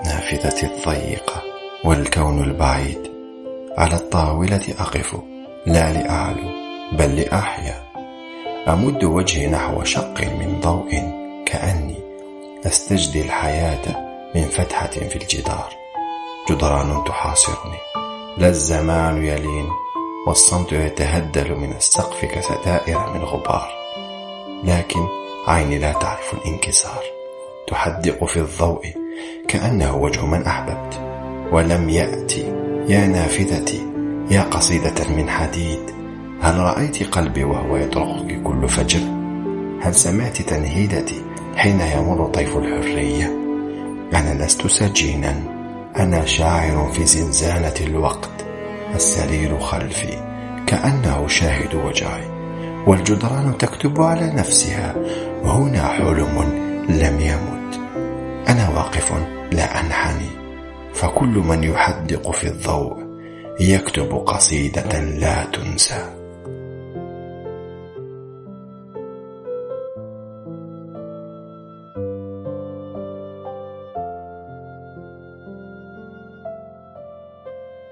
نافذتي الضيقة والكون البعيد، على الطاولة أقف لا لأعلو بل لأحيا. أمد وجهي نحو شق من ضوء كأني أستجدي الحياة من فتحة في الجدار. جدران تحاصرني، لا الزمان يلين، والصمت يتهدل من السقف كستائر من غبار. لكن عيني لا تعرف الانكسار، تحدق في الضوء كأنه وجه من أحببت. ولم يأتي يا نافذتي يا قصيدة من حديد. هل رأيت قلبي وهو يطرقك كل فجر؟ هل سمعت تنهيدتي حين يمر طيف الحرية؟ أنا لست سجينا، أنا شاعر في زنزانة الوقت. السرير خلفي كأنه شاهد وجعي، والجدران تكتب على نفسها: هنا حلم لم يمت. أنا واقف لا أنحني، فكل من يحدق في الضوء يكتب قصيدة لا تنسى.